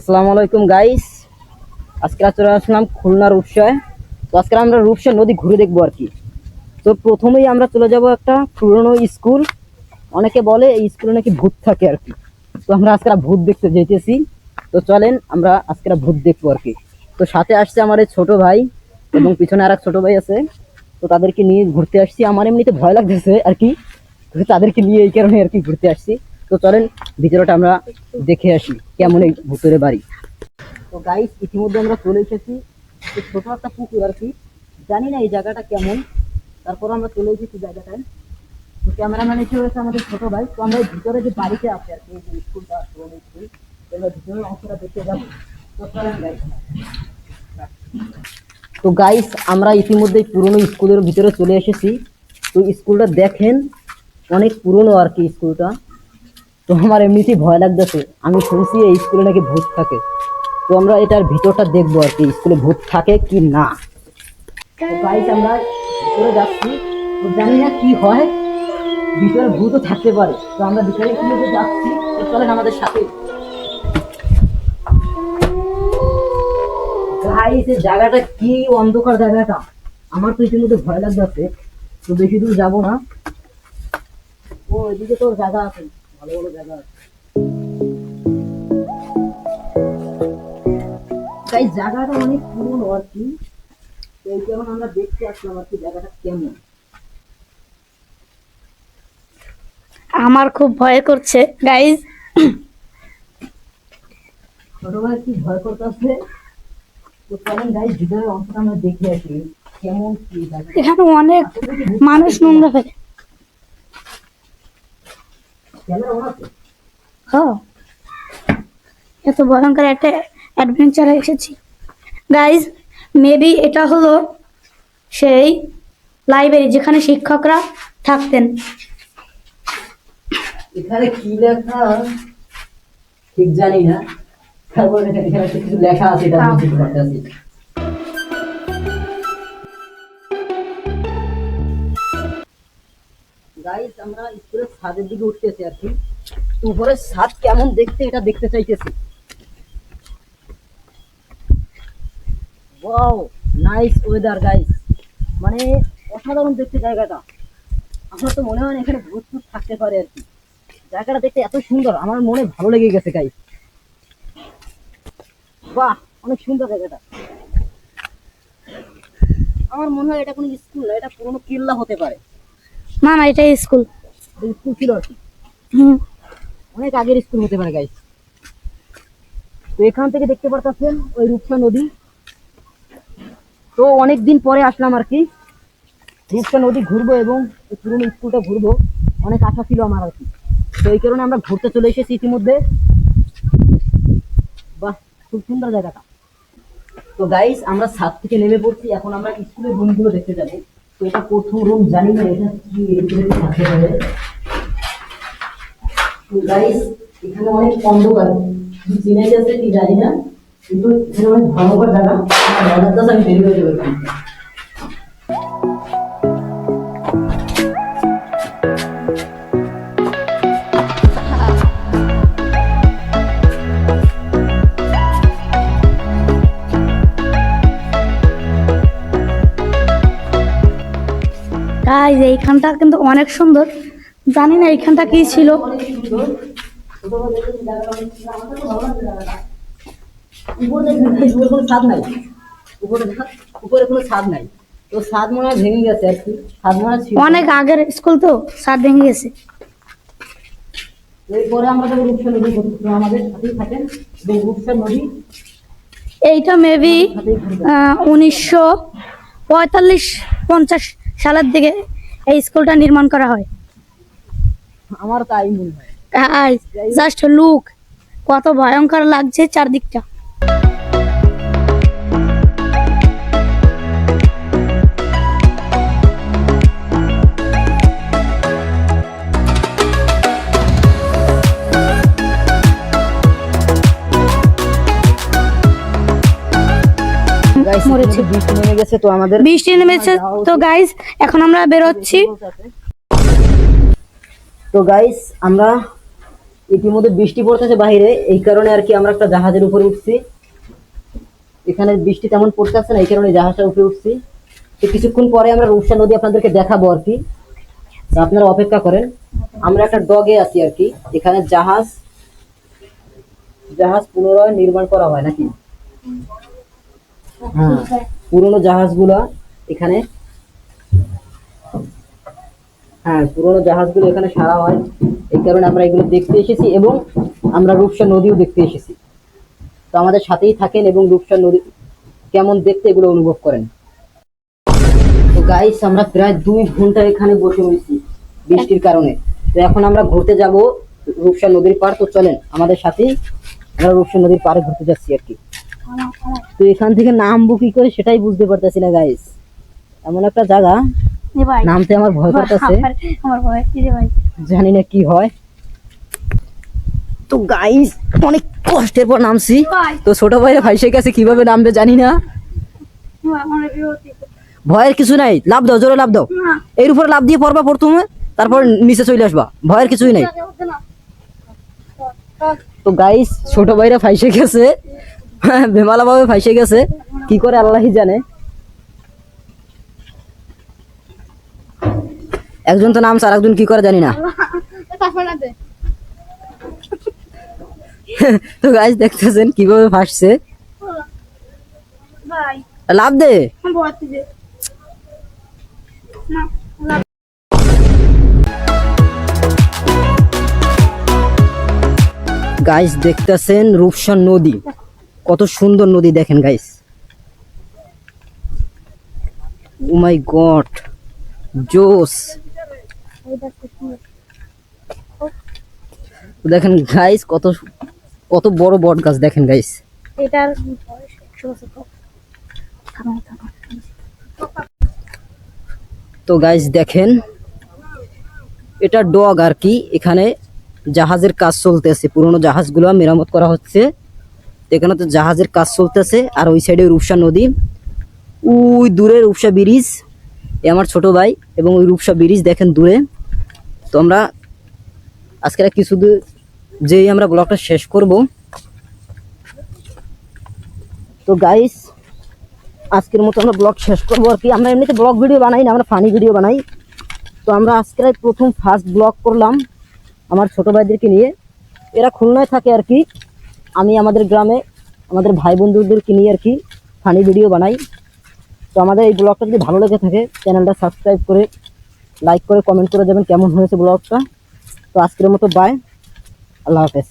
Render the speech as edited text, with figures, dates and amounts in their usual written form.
আসসালামু আলাইকুম গাইস। আজকে চলে আসলাম খুলনা রূপসায়। তো আজকে আমরা রূপসা নদী ঘুরে দেখবো আর কি। তো প্রথমেই আমরা চলে যাব একটা পুরনো স্কুল। অনেকে বলে এই স্কুলে নাকি ভূত থাকে আর কি। তো আমরা আজকে ভূত দেখতে যেতেছি। তো চলেন আমরা আজকে ভূত দেখবো আর কি। তো সাথে আসছে আমার এই ছোট ভাই এবং পিছনে আর এক ছোট ভাই আছে। তো তাদেরকে নিয়ে ঘুরতে আসছি। আমার এমনিতে ভয় লাগতেছে আর কি, তো তাদেরকে নিয়ে এই কারণে আর কি ঘুরতে আসছি। তো চলেন ভিতরটা আমরা দেখে আসি কেমন এই ভূতের বাড়ি। তো গাইস ইতিমধ্যে আমরা চলে এসেছি ছোট একটা পুকুর আর কি। জানি না এই জায়গাটা কেমন, তারপর আমরা চলে এসেছি জায়গাটায়। তো ক্যামেরাম্যান এসে হয়েছে আমাদের ছোট ভাই। তো আমরা ভিতরে যে বাড়িতে আছে আর কি, এই যে স্কুলটা পুরোনো স্কুল, এবার ভিতরের অংশটা দেখতে যাবো। তো চলেন গাইস। তো গাইস আমরা ইতিমধ্যে পুরোনো স্কুলের ভিতরে চলে এসেছি। তো স্কুলটা দেখেন অনেক পুরনো আর কি স্কুলটা। তো আমার এমনিতেই ভয় লাগতেছে। আমি শুনছি এই স্কুলে নাকি ভূত থাকে। তো আমরা এটার ভিতরটা দেখবো আর কি, স্কুলে ভূত থাকে কি না। তো গাইস আমরা ভিতরে যাচ্ছি। তো জানি না কি হয়, ভিতরে ভূতও থাকতে পারে। তো আমরা ভিতরে কিভাবে যাচ্ছি, তো চলেন আমাদের সাথে। গাইস এই জায়গাটা কি অন্ধকার জায়গাটা, আমার তো ইতিমধ্যে ভয় লাগতেছে। তো বেশি দূর যাবো না। ও এদিকে তো জায়গা আছে, ভালো ভালো জায়গা আছে। তাই জায়গাটা অনেক পুরনো আর কি। তো এই যেমন আমরা দেখতে আসলাম আর কি জায়গাটা কেমন। আমার খুব ভয় করছে গাইজ। ছোট ভাই কি ভয় করতেছে। তো চলেন গাইস ভিতরের অংশটা আমরা দেখে আসি কেমন কি জায়গা। এখানে অনেক আসলে কি ভূত মানুষ থাকে কিনা? নোংরা ফেলে। ক্যামেরা অন আছে? হ্যাঁ, এত ভয়ঙ্কর একটা অ্যাডভেঞ্চারে এসেছি গাইজ। মেবি এটা হলো সেই লাইব্রেরি যেখানে শিক্ষকরা থাকতেন। এখানে কি লেখা ঠিক জানি না, তারপরে এখানে কিছু লেখা আছে এটা আমি বুঝতে পারতেছি। গাইস আমরা স্কুলের ছাদের দিকে উঠতেছি আর কি। তো উপরের ছাদ কেমন দেখতে এটা দেখতে চাইতেছি। ওয়াও, নাইস ওয়েদার গাইস, মানে অসাধারণ দেখতে জায়গাটা। আমার তো মনে হয় না এখানে ভূত টুত থাকতে পারে আর কি। জায়গাটা দেখতে এত সুন্দর, আমার মনে ভালো লেগে গেছে গাইস। বাহ, অনেক সুন্দর জায়গাটা। আমার মনে হয় এটা কোনো স্কুল না, এটা পুরোনো কিল্লা হতে পারে। না না, এটা স্কুল। স্কুল ছিল আর কি, হুম, অনেক আগের স্কুল হতে পারে গাইস। তো এখান থেকে দেখতে পারতেছেন ওই রূপসা নদী। তো অনেক দিন পরে আসলাম আর কি, রূপসা নদী ঘুরবো এবং এই পুরোনো স্কুলটা ঘুরবো, অনেক আশা ছিল আমার আর কি। তো এই কারণে আমরা ঘুরতে চলে এসেছি ইতিমধ্যে। বাহ, খুব সুন্দর জায়গাটা। তো গাইস আমরা ছাদ থেকে নেমে পড়ছি, এখন আমরা স্কুলের রুমগুলো দেখতে যাবো। তো এটা প্রথম রুম, জানি না এটা কি এখানে থাকতে পারে। তো গাইস এখানে অনেক অন্ধকার, কি চিনে যাচ্ছে কি জানি না, কিন্তু এখানে অনেক ভয়ঙ্কর জায়গা। আমার ভয় লাগতেছে, আমি বেরিয়ে হয়ে যাবো এখান থেকে। গাইজ এইখানটা কিন্তু অনেক সুন্দর। জানি না এইখানটা কি ছিল। অনেক সুন্দর। ছোটবেলা দেখেছি জায়গাটা অনেক সুন্দর, আমার কাছে ভালো লাগছে জায়গাটা। উপরে দেখেন guys, উপরে কোনো ছাদ নাই। উপরে উপরে কোনো ছাদ নাই। তো ছাদ মনে হয় ভেঙে গেছে আর কি, ছাদ মনে হয় ছিল। অনেক আগের স্কুল তো, ছাদ ভেঙে গেছে। এরপরে আমরা যাবো রূপসা নদী ঘুরতে। তো আমাদের সাথেই থাকেন এবং রূপসা নদী এইটা মেবি আমাদের সাথেই ঘুরবেন। 1945-50 সালের দিকে এই স্কুলটা নির্মাণ করা হয়। আমার তাই মনে হয়। জাস্ট লুক, কত ভয়ঙ্কর লাগছে চারদিকটা। Guys, মরেছে। ইতিমধ্যে বৃষ্টি নেমে গেছে, তো আমাদের বৃষ্টি নেমেছে। তো গাইজ এখন আমরা বেরোচ্ছি। তো গাইস আমরা ইতিমধ্যে বৃষ্টি পড়তেছে বাইরে, এই কারণে আর কি আমরা একটা জাহাজের উপরে উঠছি। এখানে বৃষ্টি তেমন পড়তেছে না, এই কারণে জাহাজটার উপরে উঠছি। তো কিছুক্ষণ পরে আমরা রূপসা নদী আপনাদেরকে দেখাবো আর কি, তো আপনারা অপেক্ষা করেন। আমরা একটা ডগে আছি আর কি, এখানে জাহাজ জাহাজ পুনরায় নির্মাণ করা হয় নাকি? হ্যাঁ, পুরোনো জাহাজগুলো এখানে, হ্যাঁ পুরোনো জাহাজগুলো এখানে সারা হয়, এই কারণে আমরা এগুলো দেখতে এসেছি এবং আমরা রূপসা নদীও দেখতে এসেছি। তো আমাদের সাথেই থাকেন এবং রূপসা নদী কেমন দেখতে এগুলো অনুভব করেন। তো গাইস, আমরা প্রায় 2 ঘন্টা এখানে বসে রয়েছি বৃষ্টির কারণে। তো এখন আমরা ঘুরতে যাব রূপসা নদীর পার। তো চলেন আমাদের সাথেই, আমরা রূপসা নদীর পাড়ে ঘুরতে যাচ্ছি আর কি। তো এখান থেকে নামবো কি করে সেটাই বুঝতে পারতেছি না গাইস, এমন একটা জায়গা এ ভাই নামতে আমার ভয় করতেছে, আমার ভয় হচ্ছে রে ভাই। জানি না কি হয়। তো গাইস, অনেক কষ্টের পর নামছি। ভাই তো ছোট ভাইরা ভাইসে গেছে, কিভাবে নামবে জানি না। আমার বিরতি ভয়ের কিছু নাই, লাভ দাও, জোরে লাভ দাও। না এর উপরে লাভ দিয়ে পড়বা প্রথমে, তারপর নিচে চলে আসবা, ভয়ের কিছুই নাই। তো গাইস, ছোট ভাইরা ফাইসে গেছে, বেমালা ভাবে ফাইসে গেছে, কি করে আল্লাহই জানে। একজন তো নামছে, আর একজন কি করে জানি না। তো গাইস দেখতেছেন কিভাবে ফাঁসছে, ভাই লাভ দে। আমার ভয় হচ্ছে না গাইস দেখতেছেন রূপসা নদী, কত সুন্দর নদী দেখেন গাইস। ও মাই গড, জোস। দেখেন গাইস, কত কত বড় বট গাছ দেখেন গাইস। এটার বয়স 100 বছর তো। থামো থামো। তো গাইস দেখেন, এটা ডগ আর কি, এখানে জাহাজের কাজ চলতেছে, পুরোনো জাহাজগুলো মেরামত করা হচ্ছে। তো এখানে তো জাহাজের কাজ চলতেছে, আর ওই সাইডে রূপসা নদী, ওই দূরে রূপসা ব্রিজ, এ আমার ছোট ভাই, এবং ওই রূপসা ব্রিজ দেখেন দূরে। তো আমরা আজকে কিছু দূর যেই আমরা ব্লগটা শেষ করব। তো গাইস, আজকের মতো আমরা ব্লগ শেষ করবো আর কি। আমরা এমনিতে ব্লগ ভিডিও বানাই না, আমরা ফানি ভিডিও বানাই। তো আমরা আজকের প্রথম ফার্স্ট ব্লগ করলাম আমার ছোট ভাইদেরকে নিয়ে, এরা খুলনায় থাকে আর কি। আমি আমাদের গ্রামে আমাদের ভাই বন্ধুদেরকে নিয়ে আর কি ফানি ভিডিও বানাই। তো আমাদের এই ব্লগটা যদি ভালো লেগে থাকে, চ্যানেলটা সাবস্ক্রাইব করে লাইক করে কমেন্ট করে যাবেন কেমন হয়েছে ব্লগটা। তো আজকের মতো বাই, আল্লাহ হাফেজ।